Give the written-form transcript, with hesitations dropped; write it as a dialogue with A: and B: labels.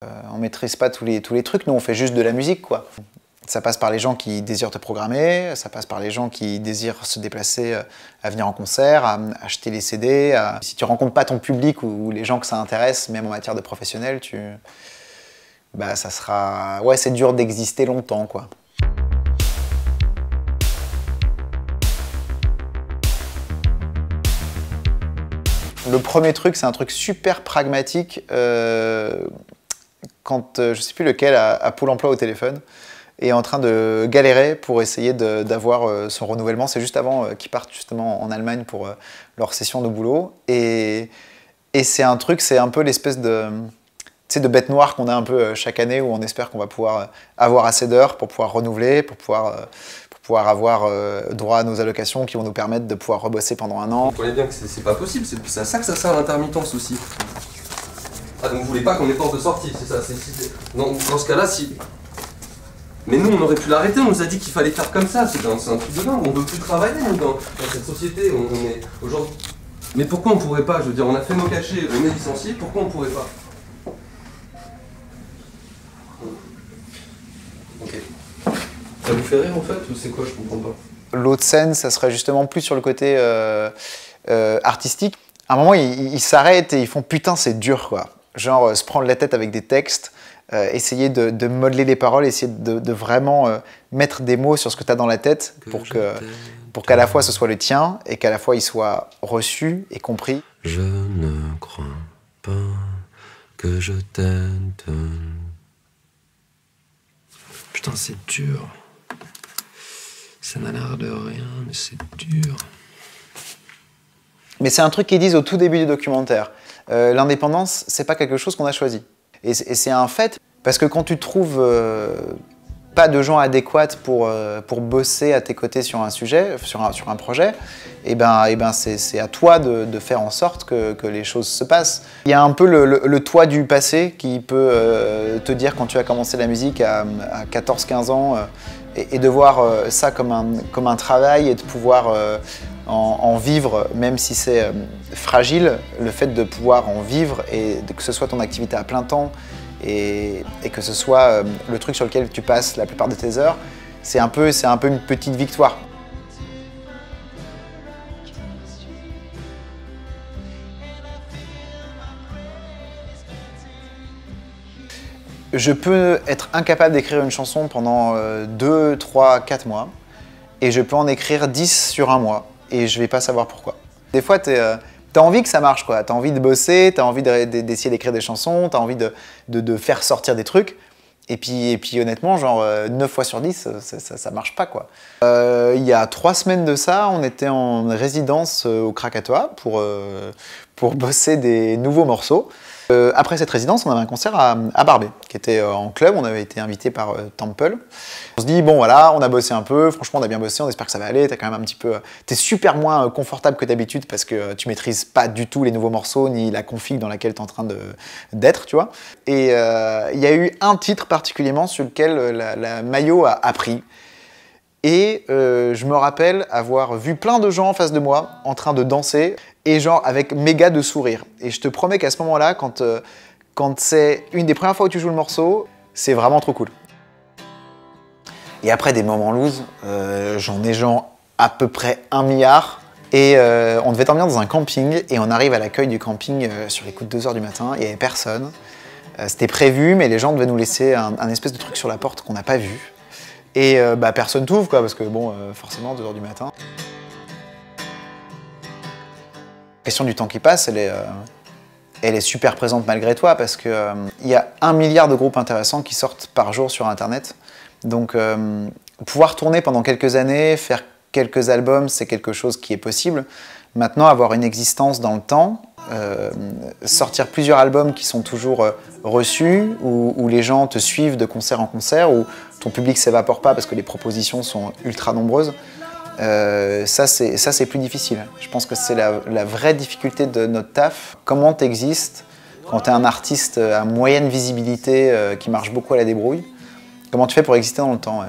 A: On maîtrise pas tous les trucs, nous on fait juste de la musique quoi. Ça passe par les gens qui désirent te programmer, ça passe par les gens qui désirent se déplacer, à venir en concert, à acheter les CD. Si tu rencontres pas ton public ou les gens que ça intéresse, même en matière de professionnel, ça sera... Ouais, c'est dur d'exister longtemps quoi. Le premier truc, c'est un truc super pragmatique. Quand, je sais plus lequel, à Pôle emploi au téléphone, est en train de galérer pour essayer d'avoir son renouvellement. C'est juste avant qu'ils partent justement en Allemagne pour leur session de boulot. Et c'est un truc, c'est un peu l'espèce de bête noire qu'on a un peu chaque année où on espère qu'on va pouvoir avoir assez d'heures pour pouvoir renouveler, pour pouvoir avoir droit à nos allocations qui vont nous permettre de pouvoir rebosser pendant un an.
B: Vous comprenez bien que c'est pas possible, c'est à ça que ça sert l'intermittence aussi. Ah donc vous voulez pas qu'on ait porte de sortie, c'est ça, dans ce cas-là, si... Mais nous on aurait pu l'arrêter, on nous a dit qu'il fallait faire comme ça, c'est un truc de dingue, on veut plus travailler nous, dans cette société, on est aujourd'hui... Mais pourquoi on pourrait pas, je veux dire, on a fait nos cachets, on est licenciés, pourquoi on pourrait pas? Ok. Ça vous fait rire en fait, ou c'est quoi, je comprends pas?
A: L'autre scène, ça serait justement plus sur le côté artistique. À un moment, ils s'arrêtent et ils font « putain, c'est dur » quoi. Genre se prendre la tête avec des textes, essayer de modeler les paroles, essayer de vraiment mettre des mots sur ce que tu as dans la tête pour qu'à la fois ce soit le tien et qu'à la fois il soit reçu et compris.
C: Je ne crois pas que je t'aime. Putain, c'est dur. Ça n'a l'air de rien, mais c'est dur.
A: Mais c'est un truc qu'ils disent au tout début du documentaire. L'indépendance, c'est pas quelque chose qu'on a choisi. Et c'est un fait, parce que quand tu trouves pas de gens adéquats pour bosser à tes côtés sur un sujet, sur un projet, c'est à toi de faire en sorte que les choses se passent. Il y a un peu le toi du passé qui peut te dire quand tu as commencé la musique à 14-15 ans et de voir ça comme un travail et de pouvoir en vivre, même si c'est fragile, le fait de pouvoir en vivre et que ce soit ton activité à plein temps et que ce soit le truc sur lequel tu passes la plupart de tes heures, c'est un peu une petite victoire. Je peux être incapable d'écrire une chanson pendant 2, 3, 4 mois et je peux en écrire 10 sur un mois et je vais pas savoir pourquoi. Des fois, t'as envie que ça marche, quoi. T'as envie de bosser, t'as envie d'essayer d'écrire des chansons, t'as envie de faire sortir des trucs. Et puis honnêtement, genre 9 fois sur 10, ça marche pas, quoi. Il y a 3 semaines de ça, on était en résidence au Krakatoa pour bosser des nouveaux morceaux. Après cette résidence, on avait un concert à Barbé, qui était en club, on avait été invité par Temple. On se dit, bon voilà, on a bossé un peu, franchement on a bien bossé, on espère que ça va aller, t'es quand même un petit peu... T'es super moins confortable que d'habitude parce que tu maîtrises pas du tout les nouveaux morceaux, ni la config dans laquelle t'es en train d'être, tu vois. Et il y a eu un titre particulièrement sur lequel la Mayo a appris. Et je me rappelle avoir vu plein de gens en face de moi en train de danser et genre avec méga de sourire. Et je te promets qu'à ce moment-là, quand c'est une des premières fois où tu joues le morceau, c'est vraiment trop cool. Et après des moments loose, j'en ai genre à peu près 1 milliard. Et on devait dormir dans un camping et on arrive à l'accueil du camping sur les coups de 2 h du matin, il n'y avait personne. C'était prévu, mais les gens devaient nous laisser un espèce de truc sur la porte qu'on n'a pas vu. Et personne t'ouvre, quoi, parce que bon, forcément, 2 h du matin. La question du temps qui passe, elle est super présente malgré toi, parce qu'il y a 1 milliard de groupes intéressants qui sortent par jour sur Internet. Donc, pouvoir tourner pendant quelques années, faire quelques albums, c'est quelque chose qui est possible. Maintenant, avoir une existence dans le temps, sortir plusieurs albums qui sont toujours reçus, où les gens te suivent de concert en concert, où ton public ne s'évapore pas parce que les propositions sont ultra nombreuses, ça c'est plus difficile. Je pense que c'est la vraie difficulté de notre taf. Comment tu existes quand tu es un artiste à moyenne visibilité qui marche beaucoup à la débrouille? Comment tu fais pour exister dans le temps, ouais.